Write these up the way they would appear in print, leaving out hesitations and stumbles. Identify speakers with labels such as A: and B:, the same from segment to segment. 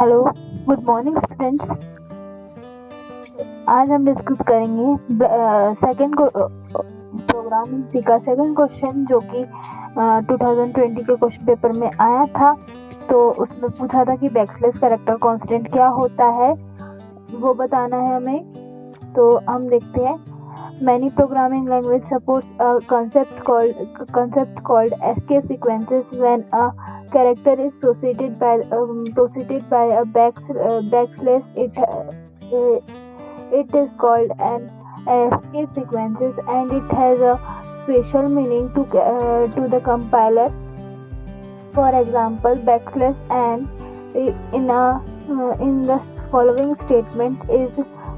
A: Hello, good morning students. आज हम discuss करेंगे सेकंड प्रोग्रामिंग सी का सेकंड क्वेश्चन जो कि 2020 के क्वेश्चन पेपर में आया था। तो उसमें पूछा था कि बैकस्लैश कैरेक्टर कांस्टेंट क्या होता है, वो बताना है हमें। तो हम देखते हैं। Many programming language supports a concept called escape sequences when a character is preceded by a backslash. It is called an escape sequences, and it has a special meaning to the compiler. For example, backslash n in the following statement is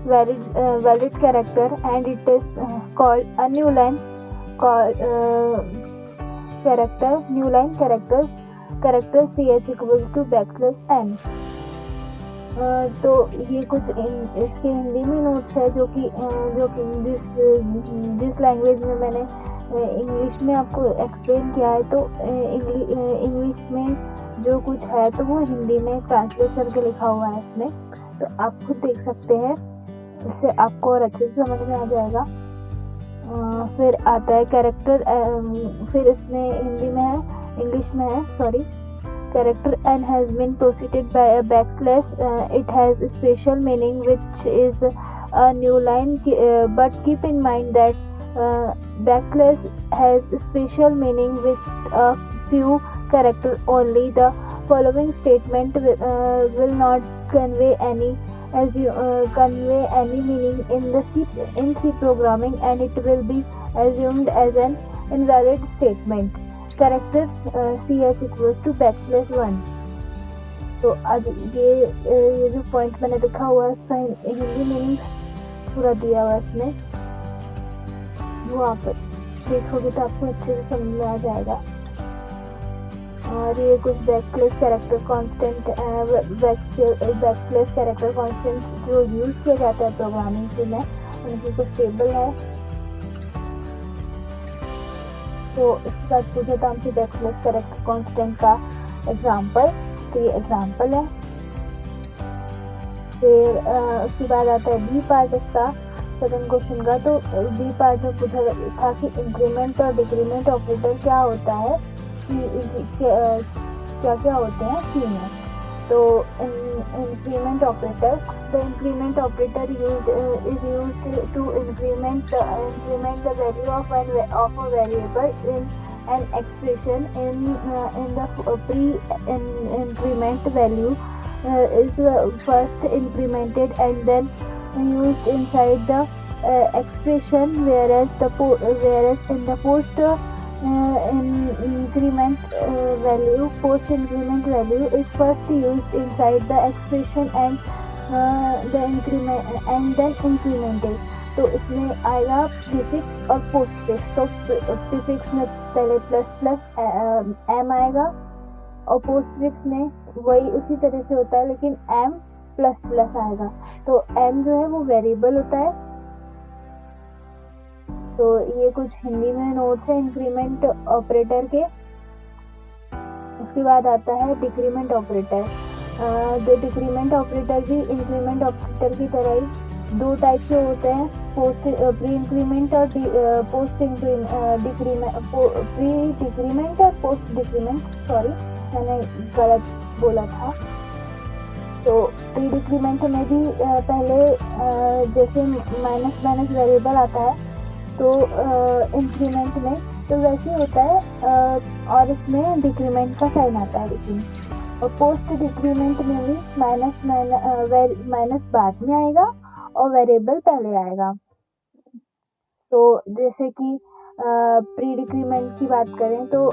A: valid character, and it is called a new line character ch equals to backslash n. तो ये कुछ इसके हिंदी में notes है जो कि जिस language में मैंने इंग्लिश में आपको एक्सप्लेन किया है, तो इंग्लिश में जो कुछ है तो वो हिंदी में ट्रांसलेट करके लिखा हुआ है इसमें। तो आप खुद देख सकते हैं, इससे आपको और अच्छे से समझ में आ जाएगा। फिर आता है कैरेक्टर, फिर इसमें हिंदी में है, इंग्लिश में है, sorry. Character n has been preceded by a backslash. It has a special meaning, which is a new line, but keep in mind that backslash has a special meaning with a few characters only. The following statement will not convey any meaning in C programming, and it will be assumed as an invalid statement. Character ch equals to backslash 1. तो अब ये जो point मैंने लिखा हुआ है इसका Hindi meaning पूरा दिया हुआ है इसमें, वो आप देखोगे तो आपको अच्छे से समझ में आ जाएगा। और ये कुछ बैकस्लैश कैरेक्टर कांस्टेंट जो यूज किया जाता है प्रोग्रामिंग में, उनकी कुछ टेबल है। तो इसके बाद पूछा था हमसे बैकस्लैश कैरेक्टर कांस्टेंट का एग्जांपल, तो ये एग्जांपल है। फिर उसके बाद आता है बी पार्ट इसका सेकंड क्वेश्चन का। तो बी पार्ट में पूछा था कि इंक्रीमेंट और डिक्रीमेंट ऑपरेटर क्या होता है, क्या क्या होते हैं सी में। तो increment operator, the increment operator is used to increment the value of a variable in an expression. In the pre-increment value is first incremented and then used inside the expression, whereas in the post increment value is first used inside the expression and then incremented. तो इसमें आएगा prefix और postfix. तो prefix में पहले plus M आएगा, और postfix में वही उसी तरह से होता है, लेकिन एम प्लस आएगा। तो एम जो है वो वेरिएबल होता है। तो ये कुछ हिंदी में नोट्स है इंक्रीमेंट ऑपरेटर के। उसके बाद आता है डिक्रीमेंट ऑपरेटर। जो डिक्रीमेंट ऑपरेटर भी इंक्रीमेंट ऑपरेटर की तरह ही दो टाइप के होते हैं, प्री इंक्रीमेंट और पोस्ट डिक्रीमेंट, प्री डिक्रीमेंट और पोस्ट डिक्रीमेंट। सॉरी, मैंने गलत बोला था। तो प्री डिक्रीमेंट में भी पहले जैसे माइनस वेरिएबल आता है, तो इंक्रीमेंट में तो वैसे ही होता है, और इसमें डिक्रीमेंट का साइन आता है। लेकिन और पोस्ट डिक्रीमेंट में भी माइनस बाद में आएगा और वेरिएबल पहले आएगा। तो जैसे कि प्री डिक्रीमेंट की बात करें तो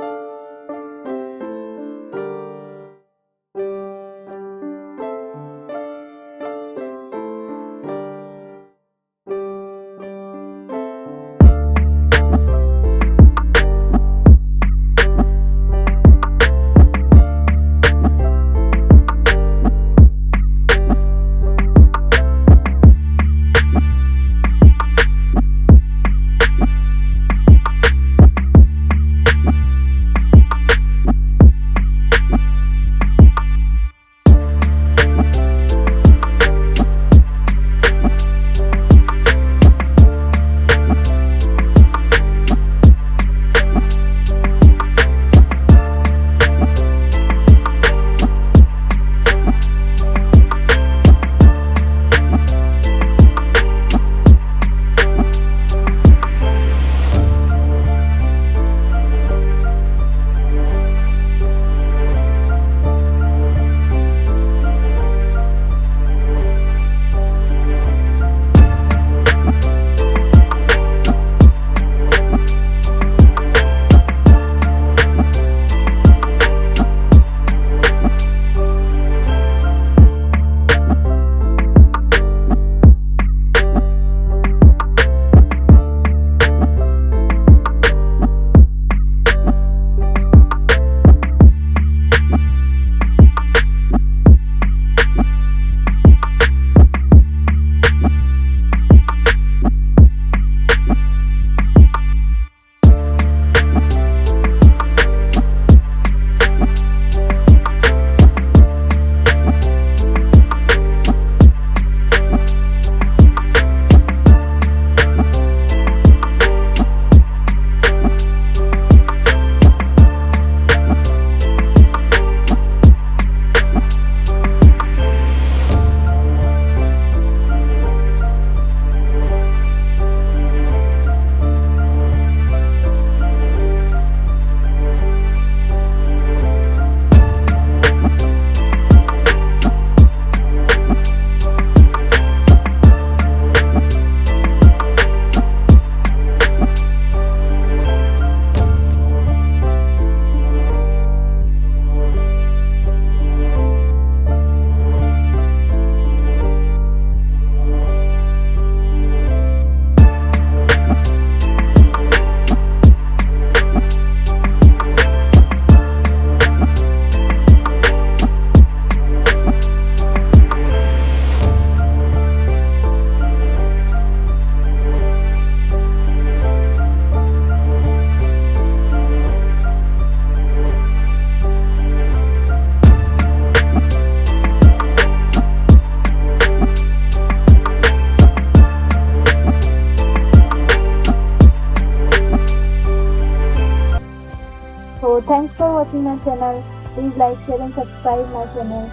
A: So thanks for watching my channel. Please like, share and subscribe my channel.